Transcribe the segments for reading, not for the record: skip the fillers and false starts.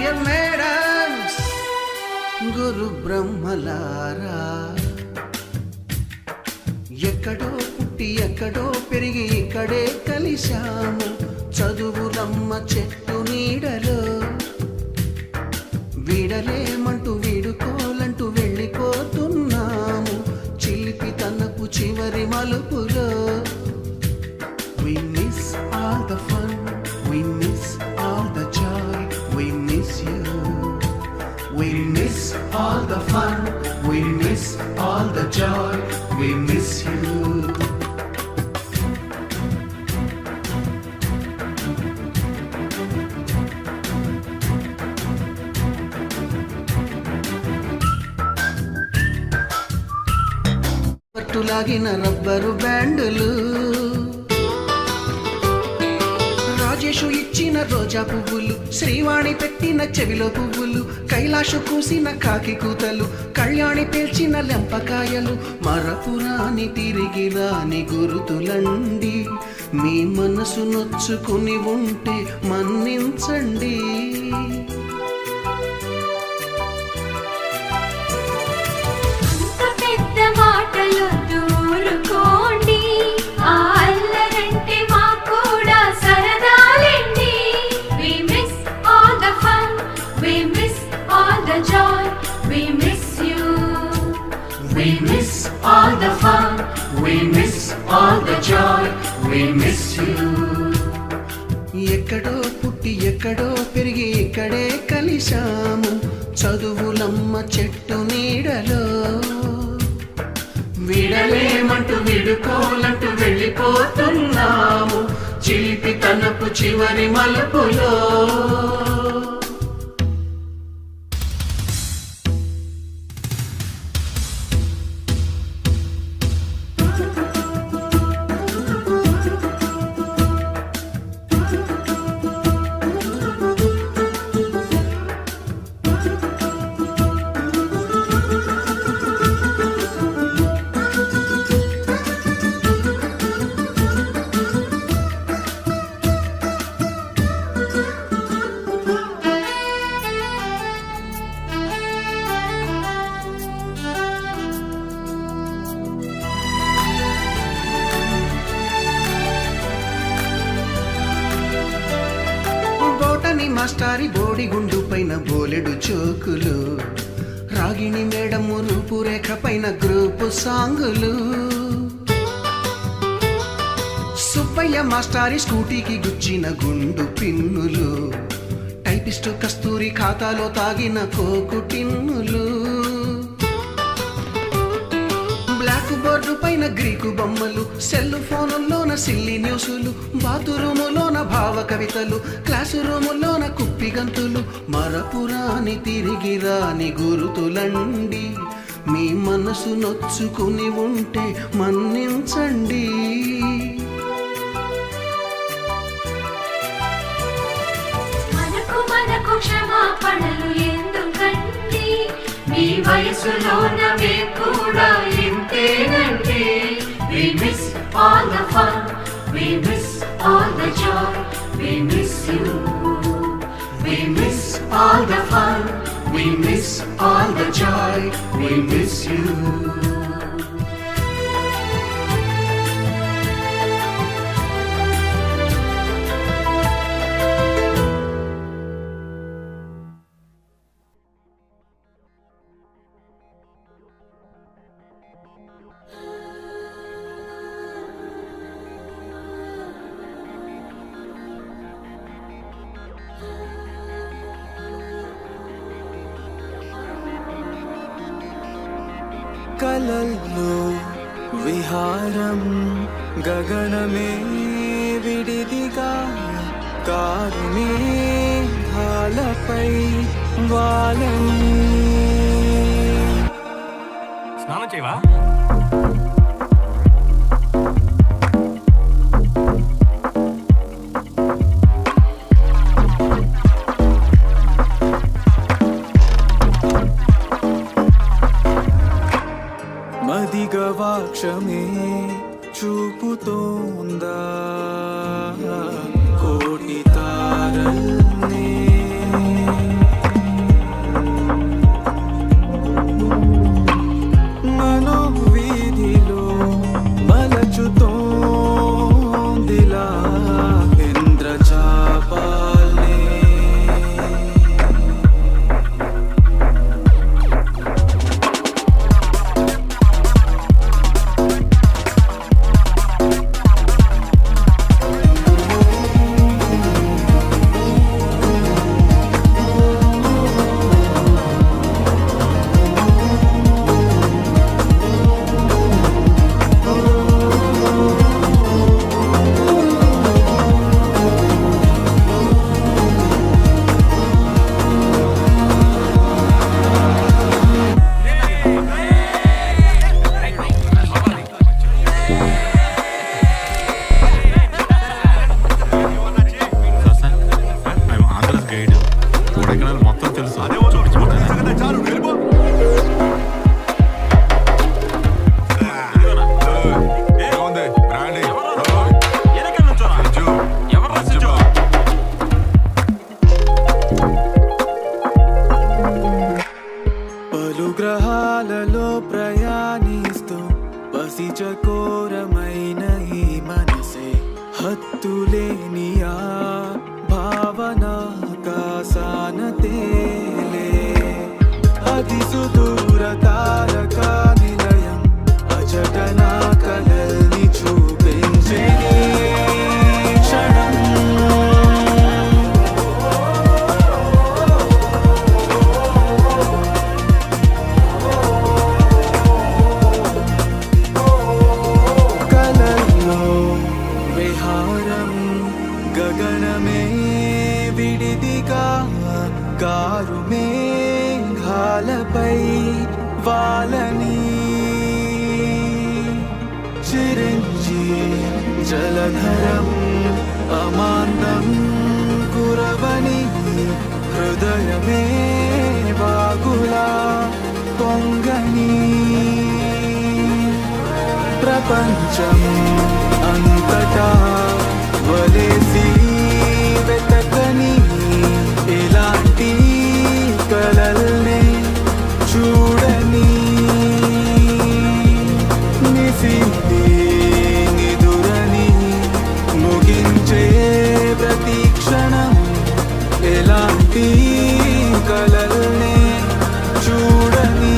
Dear madams, గురు బ్రహ్మలారా, ఎక్కడో పుట్టి ఎక్కడో పెరిగి ఇక్కడే కలిశాము చదువులమ్మ చెట్టు నీడలో. వీడలేమంటూ వీడుకోలంటూ వెళ్ళిపోతున్నాము చిలిపి తనపు చివరి మలుపులో. We miss all the fun, we miss all the joy, we miss you. We miss all the fun, we miss all the joy, we miss you. పట్టులాగిన రబ్బరు బ్యాండులు, రాజేషు ఇచ్చిన రోజా పువ్వులు, శ్రీవాణి పెట్టిన చెవిలో పువ్వులు, కైలాషు కూసిన కాకి కూతలు, కళ్యాణి పేల్చిన లెంపకాయలు, మరపురాని తిరిగి రాని గురుతులండి. మీ మనసు నొచ్చుకుని ఉంటే మన్నించండి. We miss all the fun, we miss all the joy, we miss you. ఎక్కడో పుట్టి ఎక్కడో పెరిగి ఇక్కడే కలిశాము చదువులమ్మ చెట్టు నీడలో. వీడలేమంటూ విడుకోలంటూ వెళ్ళిపోతున్నాము చిలిపి తనపు చివరి మలుపులో. మాస్టారి బోడిగుండు పైన బోలెడు చోకులు, రాగిణి మేడము రూపురేఖ పైన గ్రూపు సాంగులు, సుబ్బయ్య మాస్టారి స్కూటీకి గుచ్చిన గుండు పిన్నులు, టైపిస్టు కస్తూరి ఖాతాలో తాగిన కోకు టిన్నులు, బ్లాక్ బోర్డు పైన గ్రీకు బొమ్మలు, సెల్ ఫోనుల్లోన సిల్లి న్యూసులు, బాతురూములోన భావ కవితలు, క్లాసు రూములోన కుప్పి గంతులు, మరపురాని తిరిగి రాని గురుతులండి. మీ మనసు నొచ్చుకుని ఉంటే మన్నించండి. మనకు క్షమాపణలు ఎందుకండి, మీ వయసులోన మేము కూడా ఇంతేనండి. We miss all the fun, we miss all the joy, we miss you. We miss all the fun, we miss all the joy, we miss you. కలల్లో విహారం గగనమే విడిదిగా కారునే హాలపై వాలని. స్నానం చేయవా? మదిగవాక్షమే చూపుతోందా కోటి తారల్నే చకోరమైన ఈ మనసే హత్తులేని ఆ భావన కాసాన తేలే అతి సుదూర తారక నిలయం అజటన కలల్ని చూపించే క్షణం కలల్లో విహారం గగనమే విడిదిగా కారు మేఘాలపై వాలని చిరించి జలధరం అమాంతం కురవని హృదయమే వాగులా పొంగని ప్రపంచం అంతటా వలేసి వెతకని ఇలాంటి కలల్నే చూడని నిశితి నిదురని ముగించే ప్రతి క్షణం ఎలాంటి కలల్నే చూడని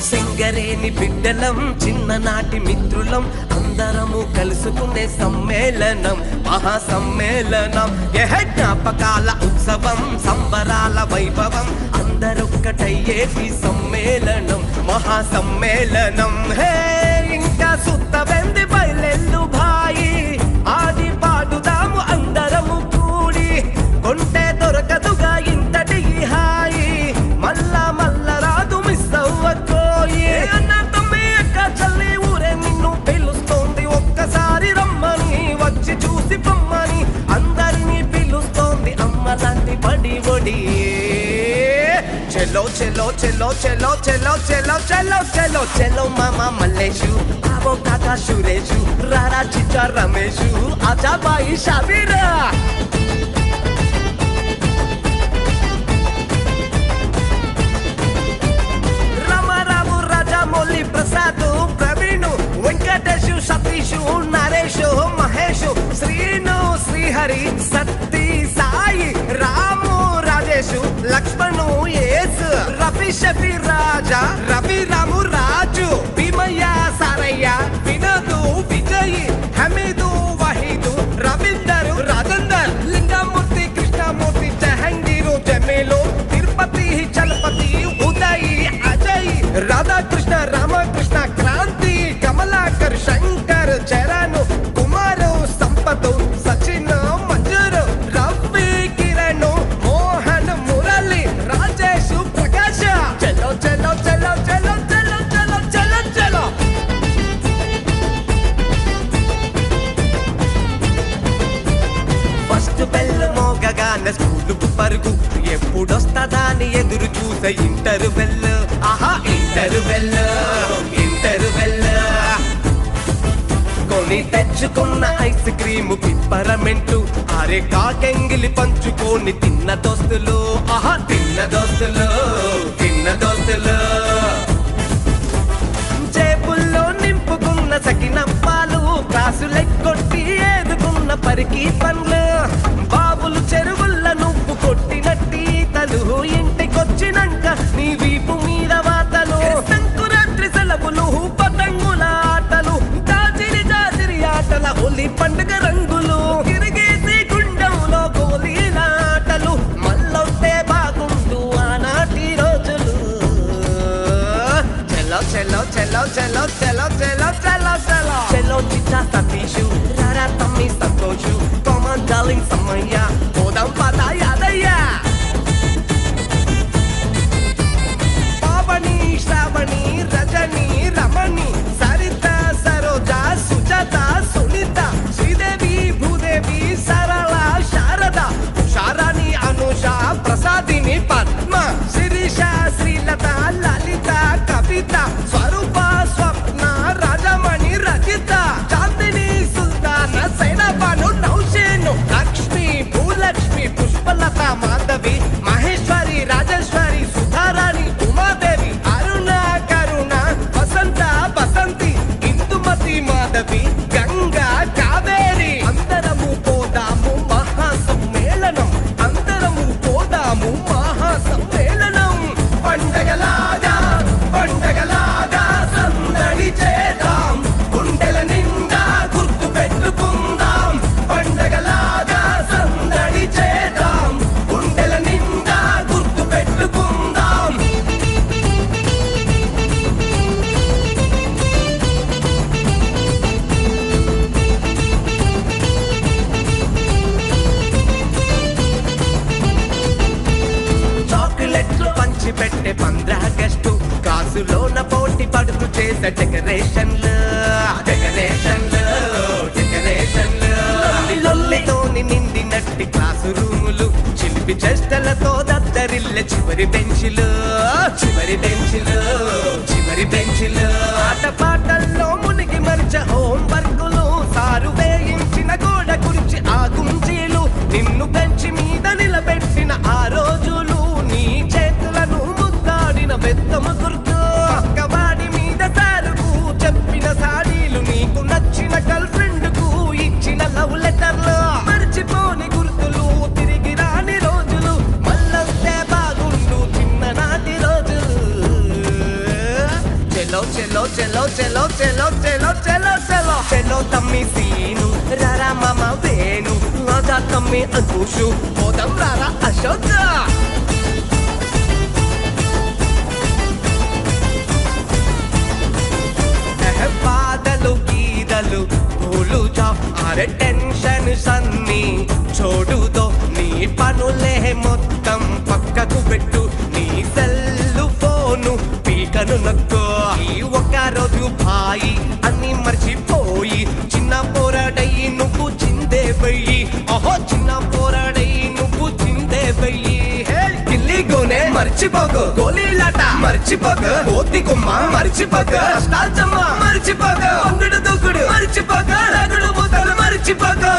సింగరేని బిడ్డలం చిన్ననాటి మిత్రులం అందరము కలుసుకునే సమ్మేళనం మహాసమ్మేళనం జ్ఞాపకాల ఉత్సవం సంబరాల వైభవం అందరొక్కటయ్యేటి సమ్మేళనం మహాసమ్మేళనం హే ఇంకా సుత్త వెంది బయలెల్లు భాయి ఆది పాడుదాము అందరము కూడి కొంటే దొరకదుగా ఇంతటి హాయి మళ్ళా మళ్ళా రాదు మిస్ అవ్వకోయి అన్న తమ్మి అక్క చల్లి ఊరే నిన్ను పిలుస్తోంది ఒక్కసారి రమ్మని వచ్చి చూసి పొమ్మని అందరినీ పిలుస్తోంది అమ్మ లాంటి బడి ఒడి చెలో చెలో చెలో చెలో చెలో చెలో చెలో చెలో చెలో మామ మల్లేషు ఆవో కాకా సురేషు రారా చిచ్చా రమేషు ఆజా బాయి షాబీరా రామారావు రాజా మౌలి ప్రసాద్ ప్రవీణు వెంకటేషు సతీషు నరేషు మహేషు శ్రీను శ్రీహరి సత్తి సాయి రాము రాజేషు లక్ష్మణు యేసు రవి షఫీ రాజా రవి రాము రాజు భీమయ్య సారయ్య వినోదు విజయ్ హమీదు వహీదు రవీందర్ రాజేందర్ లింగమూర్తి కృష్ణమూర్తి జహంగీరు జమీలు తిరుపతి చలపతి ఉదయ్ అజయ్ రాధాకృష్ణ రామకృష్ణ క్రాంతి కమలాకర్ శంకర్ చరణ్ కుమారు సంపత్ సచిన్ మంజూరు రవి కిరణ్ మోహన్ మురళి రాజేష్ ప్రకాశ్ చలో చలో చలో చలో చలో చలో చలో చలో ఫస్ట్ బెల్ మోగగానే స్కూలుకు పరుగు ఎప్పుడొస్తదా అని ఎదురు చూసే ఇంటర్వెల్ ఆహా ఇంటర్వెల్ ఇంటర్వెల్ కొని తెచ్చుకున్న ఐస్ క్రీము పిప్పరమెంటు అరే కాకెంగిలి పంచుకొని తిన్న దోస్తులు ఆహా తిన్న దోస్తులు తిన్న దోస్తులు జేబుల్లో నింపుకున్న సకినప్పాలు కాసులెక్కొట్టి ఏదుకున్న పరికి పండ్లు బాబులు చెరువుల్ల నువ్వు కొట్టినట్టి తలు ఇంటికొచ్చినాక నీ వీపు మీద చెలో చెలో చెలో చెలో చెలో చెలో చెలో చెలో చిట్టా సతీషు రారా తమ్మి సంతోషు కామన్ డార్లింగ్ సమ్మయ్య పోదాం పద యాదయ్య పావని శ్రావణి రజని రమణి సరిత సరోజ సుజాత సునీత శ్రీదేవి భూదేవి సరళ శారద శారాణి అనుష ప్రసాదిని పద్మ శిరీష శ్రీలత లలిత కవిత స్వరూప స్వప్న రాజమణి రచిత చాందిని సుల్తాన సైనబాను నౌషేను లక్ష్మి భూలక్ష్మి పుష్పలత మాధవి మహేశ్వరి రాజేశ్వరి సుధారాణి ఉమాదేవి అరుణ కరుణ వసంత బసంతి ఇందుమతి మాధవి గంగా కావేరి అందరము పోదాము మహాసమ్మేళనం అందరము పోదాము మహాసమ్మేళనం పండగలాగా పండగలాగా సందడి చేద్దాం గుండెల నిండా గుర్తు పెట్టుకుందాం పండగలాగా సందడి చేద్దాం గుండెల నిండా గుర్తు పెట్టుకుందాం చాక్లెట్లు పంచి పెట్టే 15 ఆగస్టు కాసులోన పోటీ పడుతూ చేసే డెకరేషన్లు డెకరేషన్లు డెకరేషన్లు లొల్లితోని నిండినట్టి క్లాసు రూములు చిలిపి చేష్టలతో దద్దరిల్లె చివరి బెంచులు చివరి బెంచులు చివరి బెంచులు ఆటపాటల్లో మునిగి మరిచ హోం వర్కులు సారు వేయించిన గోడ గురించి ఆ గుంజీలు నిన్ను బెంచి మీద నిలబెట్టిన ఆ రోజులు నీ చేతులను ముద్దాడిన బెత్తము గుర్తు పక్కవాడి మీద సారుకు చెప్పిన సాడీలు నీకు నచ్చిన గర్ల్ ఫ్రెండ్ కు ఇచ్చిన లవ్ లెటర్లు మర్చిపోని గుర్తులు తిరిగి రాని రోజులు మళ్ళొస్తే బాగుండు చిన్ననాటి రోజులు చెలో చెలో చెలో చెలో చెలో చెలో చెలో చెలో చెలో తమ్మి సీను రారా మామ వేణు రాజా తమ్మి అంకుషు పోదాం రారా అశోక బాధలు గీదలు పూలు జాబ్ అరే టెన్షన్ సన్ని చోడుతో నీ పనులే మొత్తం పక్కకు పెట్టు నీ సెల్లు ఫోను పీకను నక్కో ఈ ఒక్క రోజు భాయి అన్ని మర్చిపోయి చిన్న పోరాడై నువ్వు చిందే వెయ్యి ఓహో చిన్న పోరాడై నువ్వు చిందే వెయ్యి గిల్లి గోనే మర్చిపోకు గోలీలాట మర్చిపోకు కోతి కొమ్మ మర్చిపోకు అష్టాచమ్మ మర్చిపోకు అంగుడు దూకుడు మర్చిపోకు రగుడు మూతలు మర్చిపోకు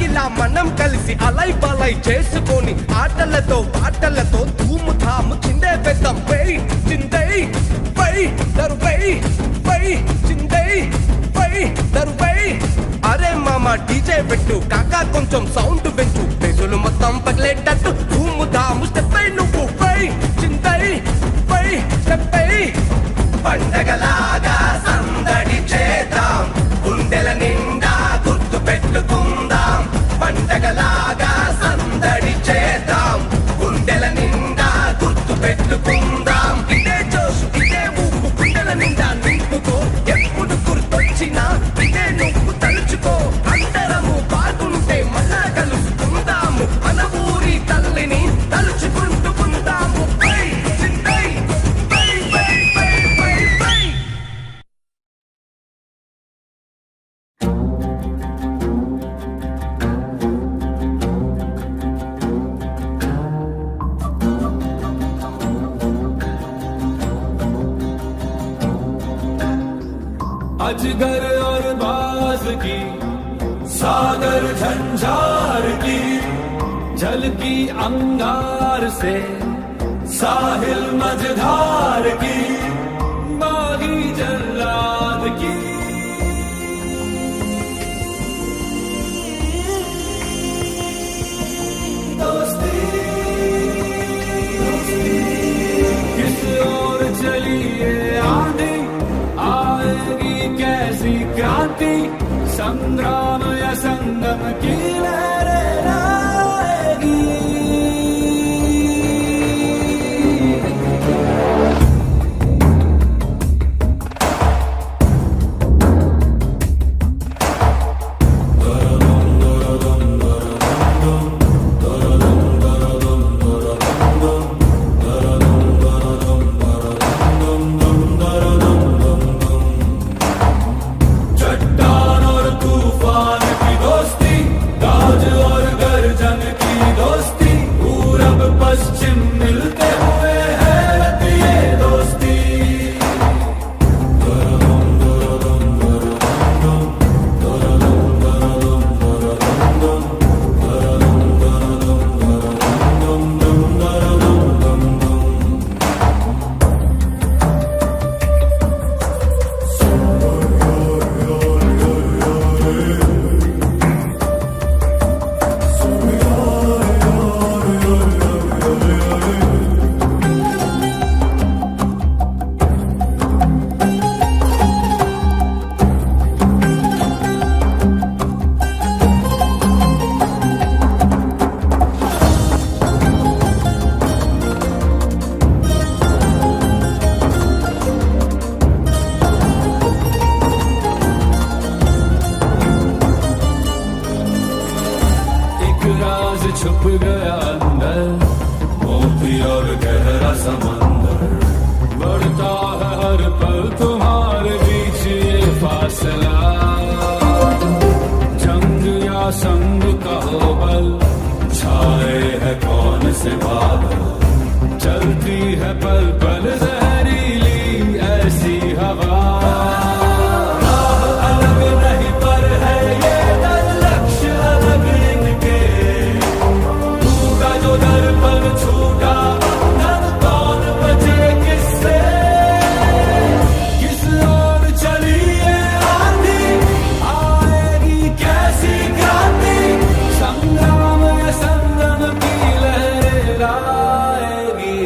ఇలా మనం కలిసి అలై బలై చేసుకొని ఆటలతో పాటలతో ధూము ధాము చిందే పెద్దాం పై చిందై పై దరుపై పై చిందై పై దరుపై అరే మామ డీజే పెట్టు కాకా కొంచెం సౌండ్ పెంచు బెజులు మొత్తం పగిలేటట్టు ధూము ధాము స్టెప్ పై నువ్వు పై చిందై పై స్టెప్ పై పండగలాగా సందడి చేద్దాం గుండెల నిండా గుర్తు పెట్టుకుందాం పండగలాగా సందడి చేద్దాం గుండెల నిండా గుర్తు పెట్టుకుందాం ఇదే జోష్ ఇదే ఊపు గుండెల నిండా నింపుకో ఎప్పుడు గుర్తొచ్చినా ఇదే నువ్వు తలుచుకో అందరము బాగుంటే మళ్ళా కలుసుకుందాము మన ఊరి తల్లిని తలుచుకుంటూ ఉందాము పై చిందై పై పై పై పై పై अजगर और बाज की सागर झंझार की झलकी अंगार से साहिल मझधार की बागी जल्लाद की दोस्ती किस ओर चली ये आंधी आएगी कैसी क्रांति संग्राम या संगम की लहरें लाएगी आए है कौन से बादल, चलती है पल पल जहरीली ऐसी हवा। राह अलग नहीं पर है ये दर, लक्ष्य अलग इनके, टूटा जो दर्पण छूटा बंधन, कौन बचे किससे, किस ओर चली ये आंधी, आएगी कैसी क्रांति, संग्राम या संगम की लहरें लाएगी।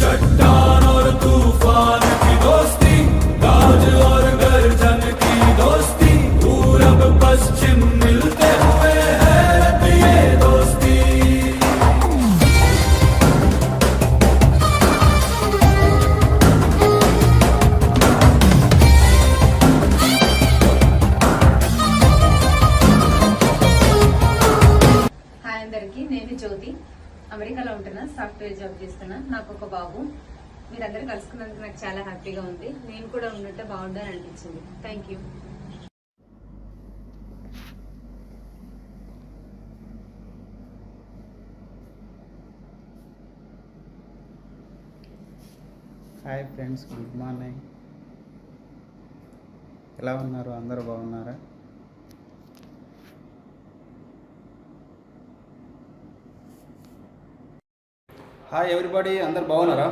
चट्टान और तूफान की दोस्ती, गाज और गर्जन की दोस्ती, पूरब पश्चिम मिलते हुए हैरत ये दोस्ती। హాయ్ అందరికీ, నేను జ్యోతి. అమెరికాలో ఉంటున్నా, సాఫ్ట్వేర్ జాబ్ చేస్తున్నా. నాకు ఒక బాబు. మీరందరూ కలుసుకున్నందుకు నాకు చాలా హ్యాపీగా ఉంది. నేను కూడా ఉన్నట్టు బాగుందని అనిపించింది. Thank you. Hi friends, good morning. ఎలా ఉన్నారు? అందరూ బాగున్నారా? హాయ్ ఎవ్రీబడి, అందరు బాగున్నారా?